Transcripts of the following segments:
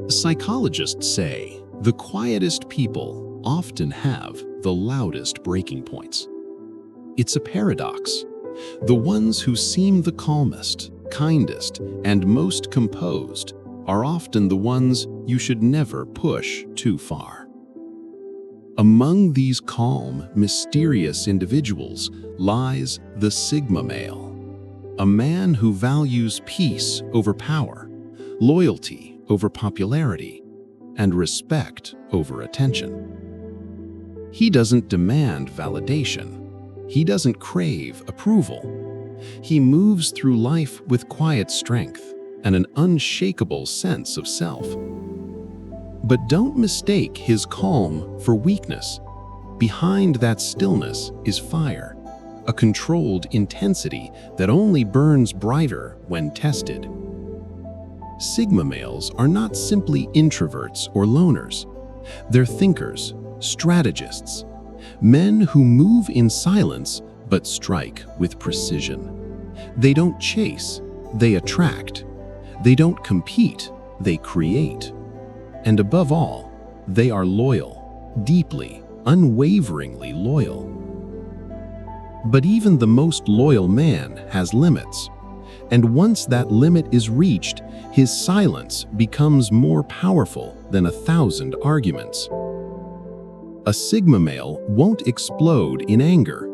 Psychologists say the quietest people often have the loudest breaking points. It's a paradox. The ones who seem the calmest, kindest, and most composed are often the ones you should never push too far. Among these calm, mysterious individuals lies the Sigma male, a man who values peace over power, loyalty over popularity, and respect over attention. He doesn't demand validation. He doesn't crave approval. He moves through life with quiet strength and an unshakable sense of self. But don't mistake his calm for weakness. Behind that stillness is fire, a controlled intensity that only burns brighter when tested. Sigma males are not simply introverts or loners. They're thinkers, strategists, men who move in silence but strike with precision. They don't chase, they attract. They don't compete, they create. And above all, they are loyal, deeply, unwaveringly loyal. But even the most loyal man has limits. And once that limit is reached, his silence becomes more powerful than 1,000 arguments. A Sigma male won't explode in anger.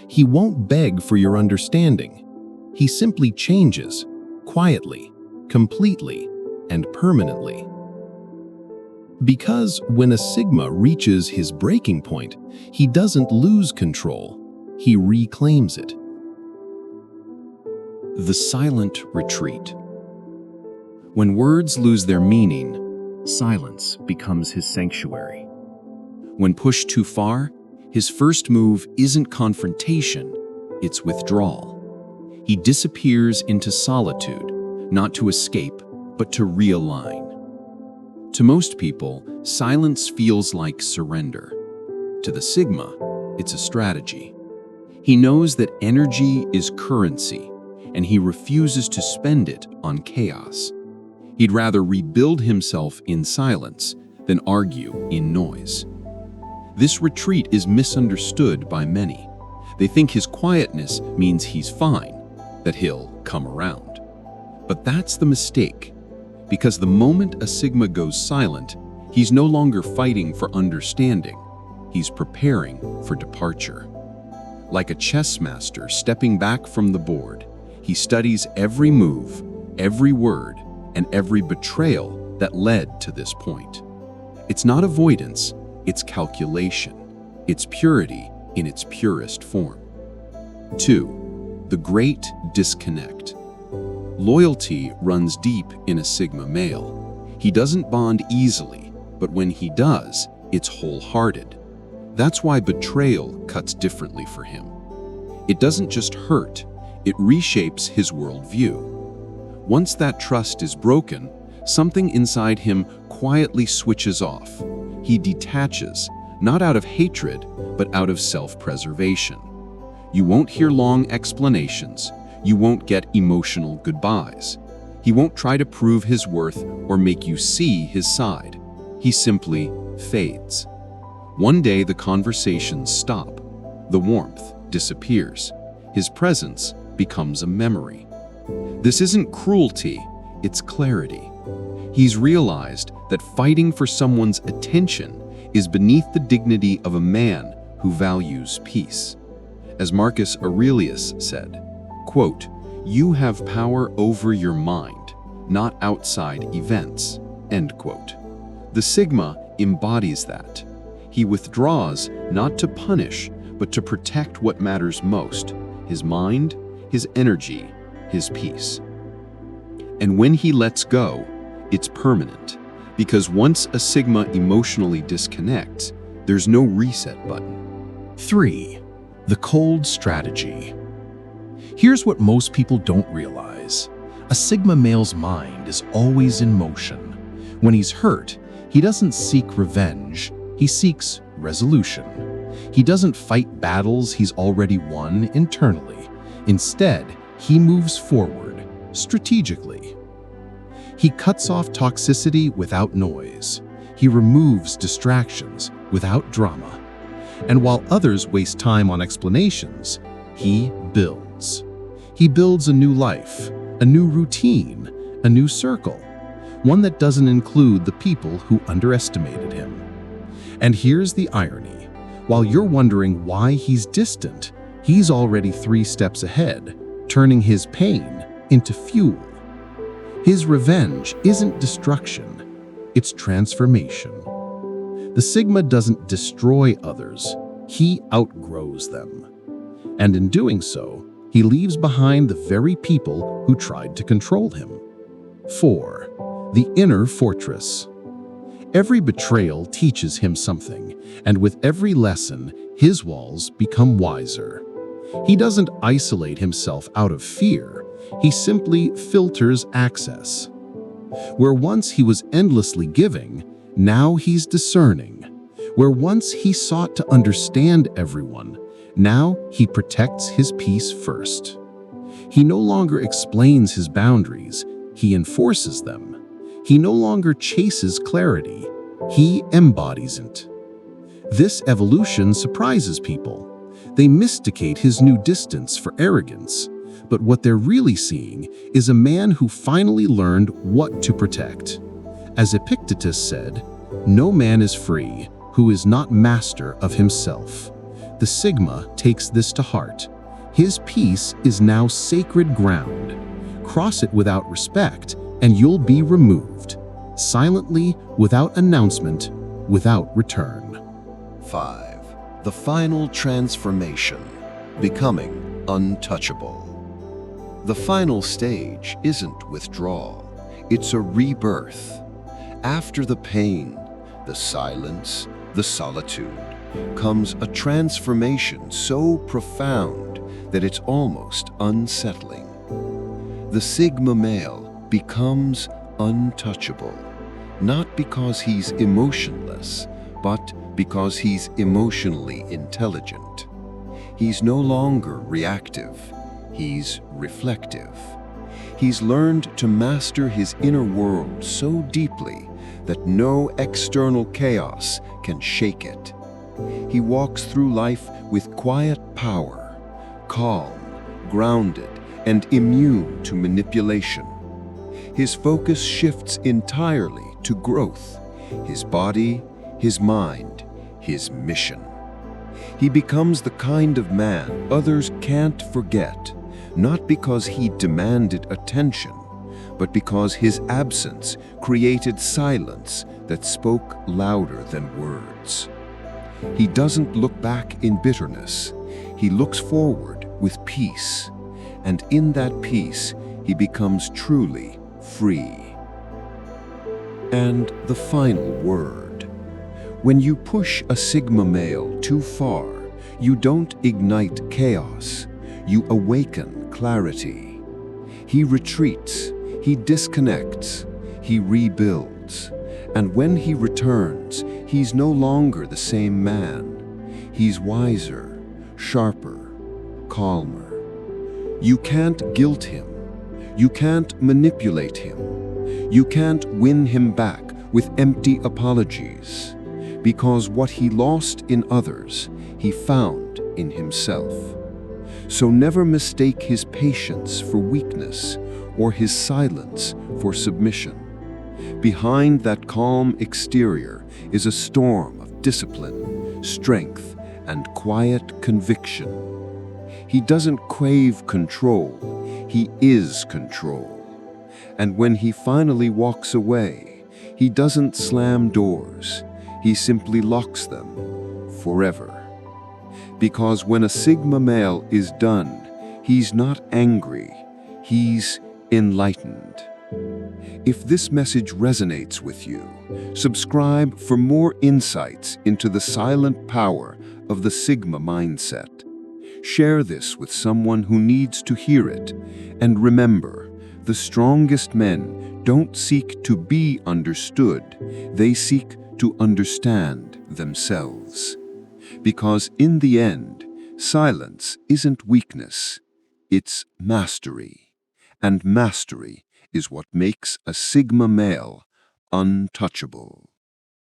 He won't beg for your understanding. He simply changes, quietly, completely, and permanently. Because when a Sigma reaches his breaking point, he doesn't lose control, he reclaims it. The silent retreat. When words lose their meaning, silence becomes his sanctuary. When pushed too far, his first move isn't confrontation, it's withdrawal. He disappears into solitude, not to escape, but to realign. To most people, silence feels like surrender. To the Sigma, it's a strategy. He knows that energy is currency, and he refuses to spend it on chaos. He'd rather rebuild himself in silence than argue in noise. This retreat is misunderstood by many. They think his quietness means he's fine, that he'll come around. But that's the mistake, because the moment a Sigma goes silent, he's no longer fighting for understanding. He's preparing for departure. Like a chess master stepping back from the board, he studies every move, every word, and every betrayal that led to this point. It's not avoidance, it's calculation. It's purity in its purest form. 2. The great disconnect. Loyalty runs deep in a Sigma male. He doesn't bond easily, but when he does, it's wholehearted. That's why betrayal cuts differently for him. It doesn't just hurt, it reshapes his worldview. Once that trust is broken, something inside him quietly switches off. He detaches, not out of hatred, but out of self-preservation. You won't hear long explanations. You won't get emotional goodbyes. He won't try to prove his worth or make you see his side. He simply fades. One day the conversations stop. The warmth disappears. His presence becomes a memory. This isn't cruelty, it's clarity. He's realized that fighting for someone's attention is beneath the dignity of a man who values peace. As Marcus Aurelius said, quote, "You have power over your mind, not outside events," end quote. The Sigma embodies that. He withdraws not to punish, but to protect what matters most, his mind, his energy, his peace. And when he lets go, it's permanent, because once a Sigma emotionally disconnects, there's no reset button. 3. The cold strategy. Here's what most people don't realize. A Sigma male's mind is always in motion. When he's hurt, he doesn't seek revenge, he seeks resolution. He doesn't fight battles he's already won internally. Instead, he moves forward, strategically. He cuts off toxicity without noise. He removes distractions without drama. And while others waste time on explanations, he builds. He builds a new life, a new routine, a new circle, one that doesn't include the people who underestimated him. And here's the irony. While you're wondering why he's distant, he's already 3 steps ahead, turning his pain into fuel. His revenge isn't destruction, it's transformation. The Sigma doesn't destroy others, he outgrows them. And in doing so, he leaves behind the very people who tried to control him. 4. The inner fortress. Every betrayal teaches him something, and with every lesson, his walls become wiser. He doesn't isolate himself out of fear, he simply filters access. Where once he was endlessly giving, now he's discerning. Where once he sought to understand everyone, now he protects his peace first. He no longer explains his boundaries, he enforces them. He no longer chases clarity, he embodies it. This evolution surprises people. They mysticate his new distance for arrogance, but what they're really seeing is a man who finally learned what to protect. As Epictetus said, "No man is free who is not master of himself." The Sigma takes this to heart. His peace is now sacred ground. Cross it without respect, and you'll be removed. Silently, without announcement, without return. 5. The final transformation, becoming untouchable. The final stage isn't withdrawal, it's a rebirth. After the pain, the silence, the solitude, comes a transformation so profound that it's almost unsettling. The Sigma male becomes untouchable, not because he's emotionless, but because he's emotionally intelligent. He's no longer reactive, he's reflective. He's learned to master his inner world so deeply that no external chaos can shake it. He walks through life with quiet power, calm, grounded, and immune to manipulation. His focus shifts entirely to growth, his body, his mind, his mission. He becomes the kind of man others can't forget, not because he demanded attention, but because his absence created silence that spoke louder than words. He doesn't look back in bitterness, he looks forward with peace, and in that peace he becomes truly free. And the final word. When you push a Sigma male too far, you don't ignite chaos, you awaken clarity. He retreats, he disconnects, he rebuilds. And when he returns, he's no longer the same man. He's wiser, sharper, calmer. You can't guilt him. You can't manipulate him. You can't win him back with empty apologies. Because what he lost in others, he found in himself. So never mistake his patience for weakness or his silence for submission. Behind that calm exterior is a storm of discipline, strength, and quiet conviction. He doesn't crave control, he is control. And when he finally walks away, he doesn't slam doors, he simply locks them forever. Because when a Sigma male is done, he's not angry, he's enlightened. If this message resonates with you, subscribe for more insights into the silent power of the Sigma mindset. Share this with someone who needs to hear it, and remember, the strongest men don't seek to be understood, they seek to understand themselves. Because in the end, silence isn't weakness, it's mastery. And mastery is what makes a Sigma male untouchable.